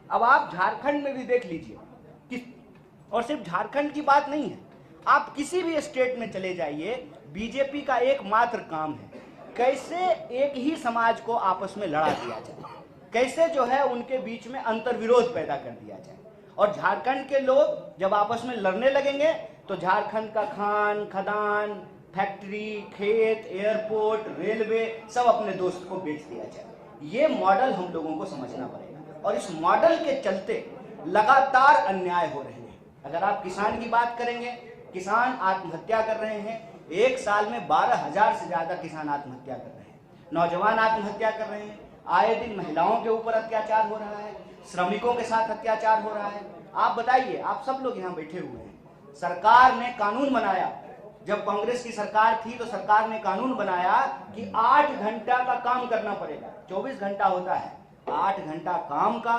अब आप झारखंड में भी देख लीजिए कि, और सिर्फ झारखंड की बात नहीं है, आप किसी भी स्टेट में चले जाइए, बीजेपी का एकमात्र काम है कैसे एक ही समाज को आपस में लड़ा दिया जाए, कैसे जो है उनके बीच में अंतर्विरोध पैदा कर दिया जाए। और झारखंड के लोग जब आपस में लड़ने लगेंगे तो झारखंड का खान खदान, फैक्ट्री, खेत, एयरपोर्ट, रेलवे सब अपने दोस्त को बेच दिया जाए। ये मॉडल हम लोगों को समझना पड़ेगा और इस मॉडल के चलते लगातार अन्याय हो रहे हैं। अगर आप किसान की बात करेंगे, किसान आत्महत्या कर रहे हैं, एक साल में 12,000 से ज्यादा किसान आत्महत्या कर रहे हैं, नौजवान आत्महत्या कर रहे हैं, आए दिन महिलाओं के ऊपर अत्याचार हो रहा है, श्रमिकों के साथ अत्याचार हो रहा है। आप बताइए, आप सब लोग यहाँ बैठे हुए हैं, सरकार ने कानून बनाया, जब कांग्रेस की सरकार थी तो सरकार ने कानून बनाया कि 8 घंटा का काम करना पड़ेगा। 24 घंटा होता है, 8 घंटा काम का,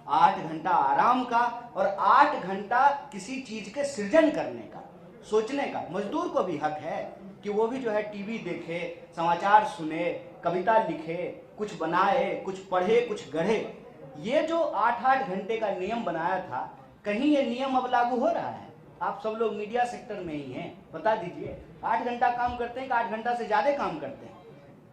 8 घंटा आराम का और 8 घंटा किसी चीज के सृजन करने का, सोचने का। मजदूर को भी हक है कि वो भी जो है टीवी देखे, समाचार सुने, कविता लिखे, कुछ बनाए, कुछ पढ़े, कुछ गढ़े। ये जो 8-8 घंटे का नियम बनाया था, कहीं ये नियम अब लागू हो रहा है? आप सब लोग मीडिया सेक्टर में ही हैं, बता दीजिए 8 घंटा काम करते हैं कि 8 घंटा से ज्यादा काम करते हैं?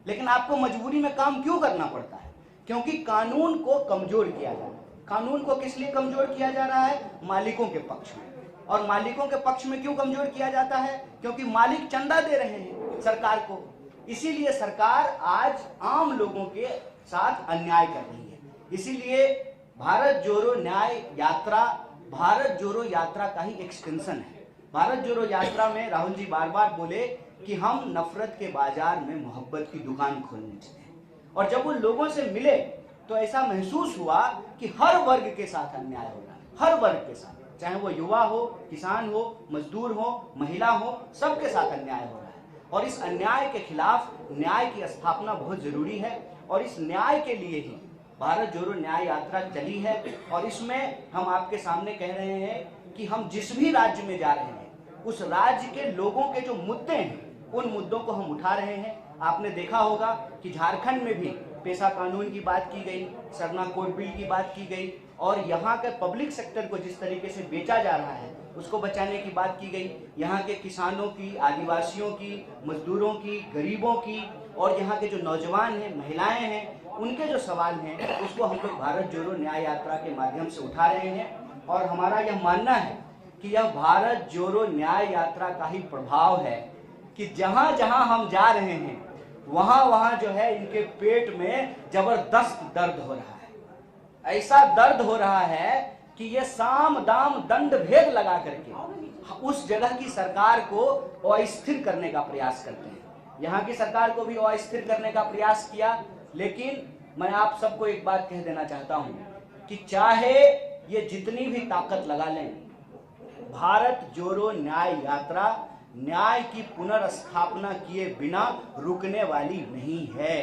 लेकिन आपको मजबूरी में काम क्यों करना पड़ता है? क्योंकि कानून को कमजोर किया जा रहा है। कानून को किस लिए कमजोर किया जा रहा है? मालिकों के पक्ष में। और मालिकों के पक्ष में क्यों कमजोर किया जाता है? क्योंकि मालिक चंदा दे रहे हैं सरकार को, इसीलिए सरकार आज आम लोगों के साथ अन्याय कर रही है। इसीलिए भारत जोड़ो न्याय यात्रा भारत जोड़ो यात्रा का ही एक्सटेंशन है। भारत जोड़ो यात्रा में राहुल जी बार बार बोले कि हम नफरत के बाजार में मोहब्बत की दुकान खोलने चले, और जब वो लोगों से मिले तो ऐसा महसूस हुआ कि हर वर्ग के साथ अन्याय हो रहा है, हर वर्ग के साथ, चाहे वो युवा हो, किसान हो, मजदूर हो, महिला हो, सबके साथ अन्याय हो रहा है। और इस अन्याय के खिलाफ न्याय की स्थापना बहुत जरूरी है और इस न्याय के लिए ही भारत जोड़ो न्याय यात्रा चली है। और इसमें हम आपके सामने कह रहे हैं कि हम जिस भी राज्य में जा रहे हैं उस राज्य के लोगों के जो मुद्दे हैं उन मुद्दों को हम उठा रहे हैं। आपने देखा होगा कि झारखंड में भी पेशा कानून की बात की गई, सरना कोड बिल की बात की गई, और यहाँ के पब्लिक सेक्टर को जिस तरीके से बेचा जा रहा है उसको बचाने की बात की गई। यहाँ के किसानों की, आदिवासियों की, मजदूरों की, गरीबों की और यहाँ के जो नौजवान हैं, महिलाएं हैं, उनके जो सवाल हैं उसको हम लोग भारत जोड़ो न्याय यात्रा के माध्यम से उठा रहे हैं। और हमारा यह मानना है कि यह भारत जोड़ो न्याय यात्रा का ही प्रभाव है कि जहां जहां हम जा रहे हैं वहां वहां जो है इनके पेट में जबरदस्त दर्द हो रहा है। ऐसा दर्द हो रहा है कि ये साम दाम दंड भेद लगा करके उस जगह की सरकार को अस्थिर करने का प्रयास करते हैं। यहाँ की सरकार को भी अस्थिर करने का प्रयास किया, लेकिन मैं आप सबको एक बात कह देना चाहता हूं कि चाहे ये जितनी भी ताकत लगा लें, भारत जोड़ो न्याय यात्रा न्याय की पुनर्स्थापना किए बिना रुकने वाली नहीं है।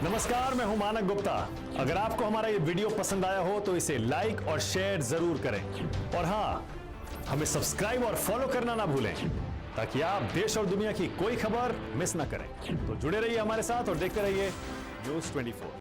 नमस्कार, मैं हूं मानक गुप्ता। अगर आपको हमारा ये वीडियो पसंद आया हो तो इसे लाइक और शेयर जरूर करें, और हाँ, हमें सब्सक्राइब और फॉलो करना ना भूलें ताकि आप देश और दुनिया की कोई खबर मिस ना करें। तो जुड़े रहिए हमारे साथ और देखते रहिए न्यूज़ 24।